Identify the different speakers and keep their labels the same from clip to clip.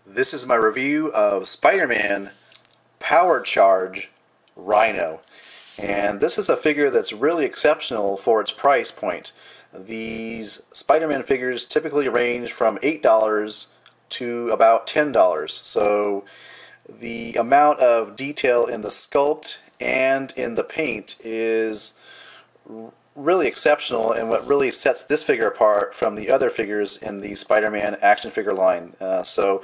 Speaker 1: This is my review of Spider-Man Power Charge Rhino. And this is a figure that's really exceptional for its price point. These Spider-Man figures typically range from $8 to about $10. So the amount of detail in the sculpt and in the paint is really exceptional, and what really sets this figure apart from the other figures in the Spider-Man action figure line. So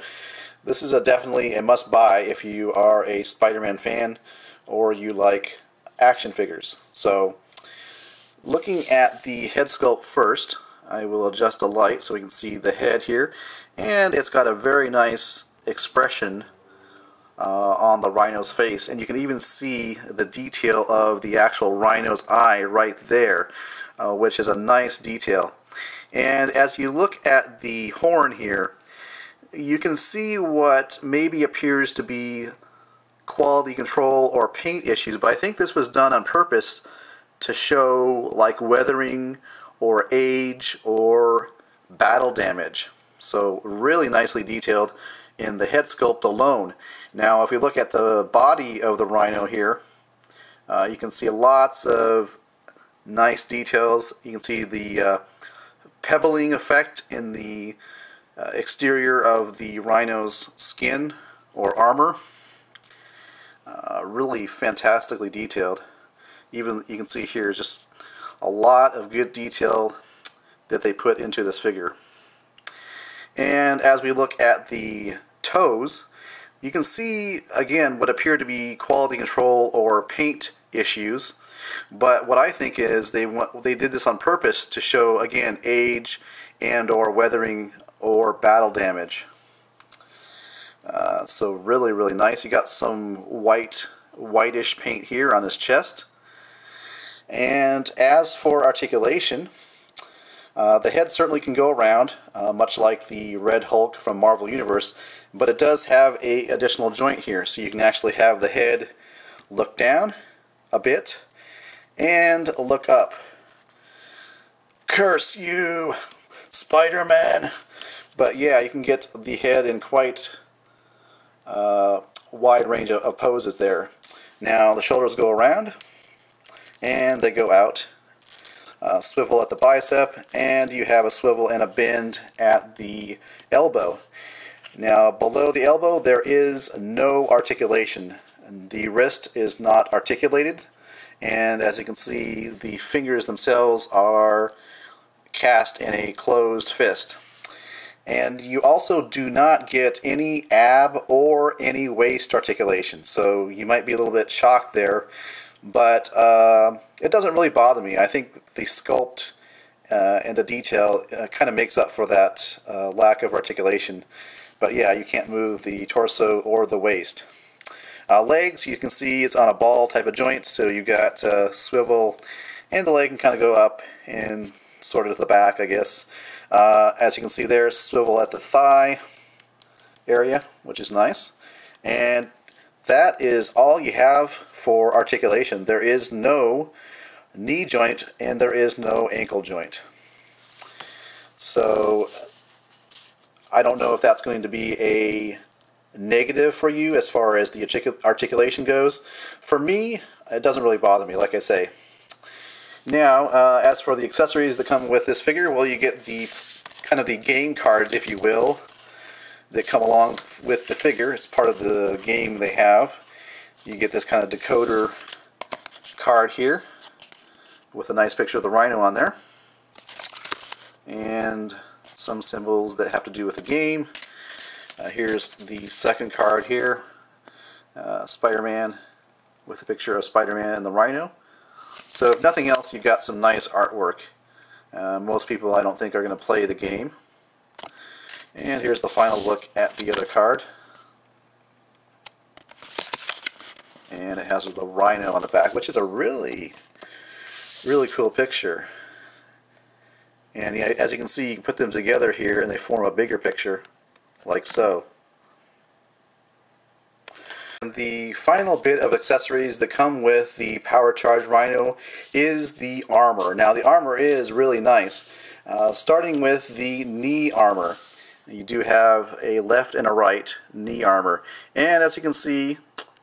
Speaker 1: this is definitely a must-buy if you are a Spider-Man fan or you like action figures. So looking at the head sculpt first, I will adjust the light so we can see the head here, and it's got a very nice expression on the rhino's face, and you can even see the detail of the actual rhino's eye right there, which is a nice detail. And as you look at the horn here, you can see what maybe appears to be quality control or paint issues, but I think this was done on purpose to show like weathering or age or battle damage. So really nicely detailed in the head sculpt alone. Now if we look at the body of the rhino here, you can see lots of nice details. You can see the pebbling effect in the exterior of the rhino's skin or armor. Really fantastically detailed. Even you can see here just a lot of good detail that they put into this figure. And as we look at the toes, you can see again what appear to be quality control or paint issues, but what I think is they did this on purpose to show again age and or weathering or battle damage. So really nice. You got some whitish paint here on his chest. And as for articulation, the head certainly can go around, much like the Red Hulk from Marvel Universe, but it does have a additional joint here, so you can actually have the head look down a bit and look up. Curse you, Spider-Man! But yeah, you can get the head in quite wide range of poses there. Now the shoulders go around and they go out. Swivel at the bicep, and you have a swivel and a bend at the elbow. Now below the elbow there is no articulation. The wrist is not articulated, and as you can see the fingers themselves are cast in a closed fist. And you also do not get any ab or any waist articulation, so you might be a little bit shocked there, but it doesn't really bother me. I think the sculpt and the detail kind of makes up for that lack of articulation. But yeah, you can't move the torso or the waist. Legs, you can see it's on a ball type of joint, so you got swivel, and the leg can kind of go up and sort of to the back, I guess. As you can see there, swivel at the thigh area, which is nice. And that is all you have for articulation. There is no knee joint and there is no ankle joint. So I don't know if that's going to be a negative for you as far as the articulation goes. For me, it doesn't really bother me, like I say. Now, as for the accessories that come with this figure, well, you get the kind of the game cards, if you will, that come along with the figure. It's part of the game they have. You get this kind of decoder card here with a nice picture of the rhino on there, and some symbols that have to do with the game. Here's the second card here, Spider-Man, with a picture of Spider-Man and the rhino. So if nothing else, you've got some nice artwork. Most people I don't think are going to play the game. And here's the final look at the other card. And it has the rhino on the back, which is a really cool picture. And yeah, as you can see, you can put them together here and they form a bigger picture, like so. And the final bit of accessories that come with the Power Charge Rhino is the armor. Now the armor is really nice, starting with the knee armor. You do have a left and a right knee armor, and as you can see,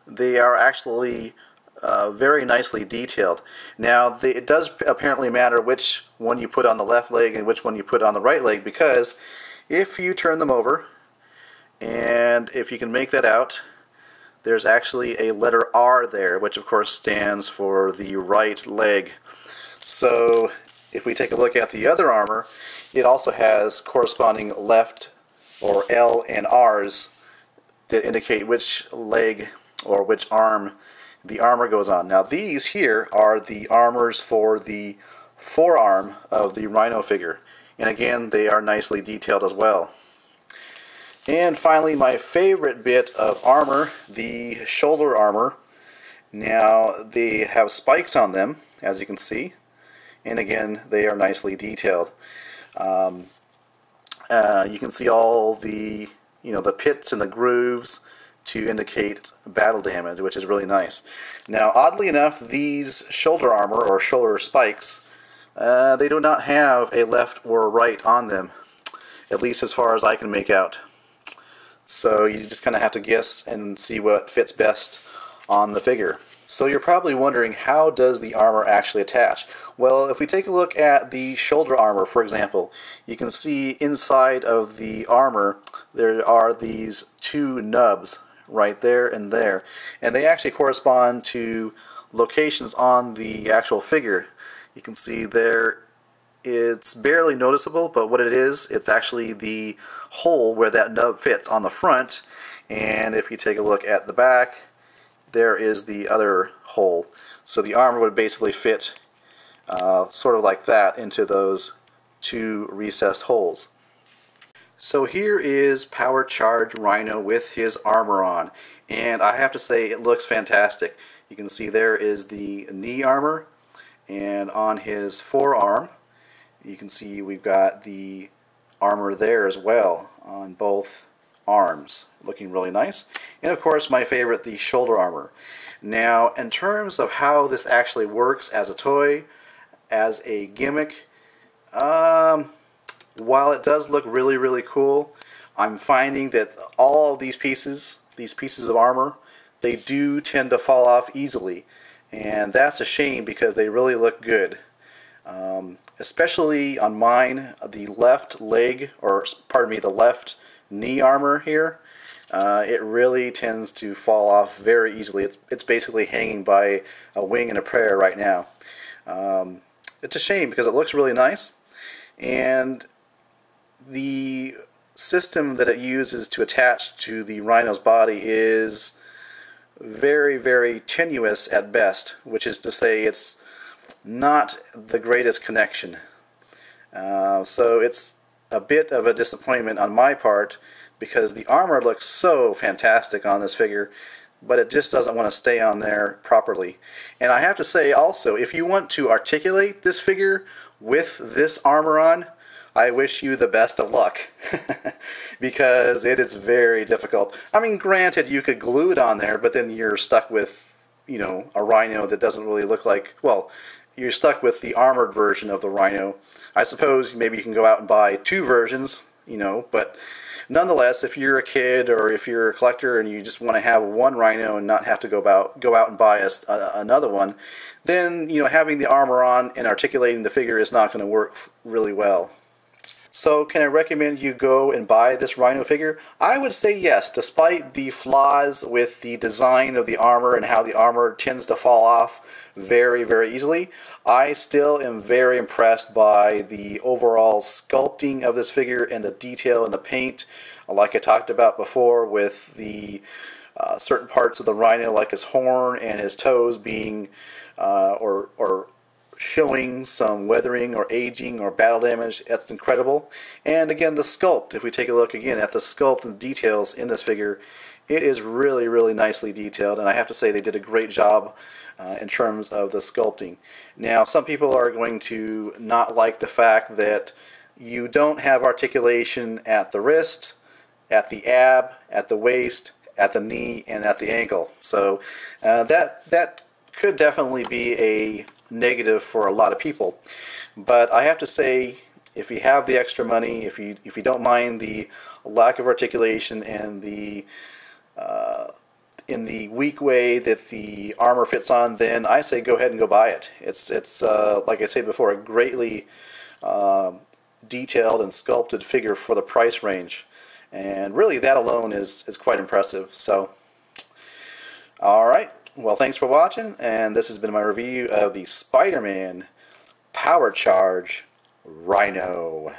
Speaker 1: they are actually very nicely detailed. Now, it does apparently matter which one you put on the left leg and which one you put on the right leg, because if you turn them over, and if you can make that out, there's actually a letter R there, which of course stands for the right leg. So if we take a look at the other armor, it also has corresponding left or L and R's that indicate which leg or which arm the armor goes on. Now these here are the armors for the forearm of the Rhino figure, and again they are nicely detailed as well. And finally, my favorite bit of armor, the shoulder armor. Now they have spikes on them, as you can see, and again they are nicely detailed. You can see all the the pits and the grooves to indicate battle damage, which is really nice. Now, oddly enough, these shoulder armor or shoulder spikes, they do not have a left or a right on them, at least as far as I can make out. So you just kind of have to guess and see what fits best on the figure. So you're probably wondering, how does the armor actually attach? Well, if we take a look at the shoulder armor, for example, you can see inside of the armor there are these two nubs right there, and they actually correspond to locations on the actual figure. You can see there, it's barely noticeable, but what it is, it's actually the hole where that nub fits on the front, and if you take a look at the back, there is the other hole. So the armor would basically fit sort of like that into those two recessed holes. So here is Power Charge Rhino with his armor on, and I have to say it looks fantastic. You can see there is the knee armor, and on his forearm you can see we've got the armor there as well on both arms, looking really nice. And of course my favorite, the shoulder armor. Now, in terms of how this actually works as a toy, as a gimmick, while it does look really cool, I'm finding that all of these pieces of armor, they do tend to fall off easily, and that's a shame because they really look good. Especially on mine, the left leg, or pardon me, the left knee armor here, it really tends to fall off very easily. It's basically hanging by a wing and a prayer right now. It's a shame because it looks really nice, and the system that it uses to attach to the Rhino's body is very tenuous at best, which is to say it's not the greatest connection. So it's a bit of a disappointment on my part, because the armor looks so fantastic on this figure, but it just doesn't want to stay on there properly. And I have to say also, if you want to articulate this figure with this armor on, I wish you the best of luck, because it is very difficult. I mean, granted, you could glue it on there, but then you're stuck with, a Rhino that doesn't really look like, well, you're stuck with the armored version of the Rhino. I suppose maybe you can go out and buy two versions, but nonetheless, if you're a kid or if you're a collector and you just want to have one Rhino and not have to go out and buy another one, then having the armor on and articulating the figure is not going to work really well. So can I recommend you go and buy this Rhino figure? I would say yes, despite the flaws with the design of the armor and how the armor tends to fall off very easily. I still am very impressed by the overall sculpting of this figure and the detail in the paint, like I talked about before, with the certain parts of the Rhino, like his horn and his toes being or showing some weathering or aging or battle damage. That's incredible. And again, the sculpt, if we take a look again at the sculpt and details in this figure, it is really nicely detailed, and I have to say they did a great job in terms of the sculpting. Now, some people are going to not like the fact that you don't have articulation at the wrist, at the ab, at the waist, at the knee, and at the ankle. So that could definitely be a negative for a lot of people. But I have to say, if you have the extra money, if you don't mind the lack of articulation and the in the weak way that the armor fits on, then I say go ahead and go buy it. It's like I said before, a greatly detailed and sculpted figure for the price range, and really that alone is quite impressive. So, alright, well, thanks for watching, and this has been my review of the Spider-Man Power Charge Rhino.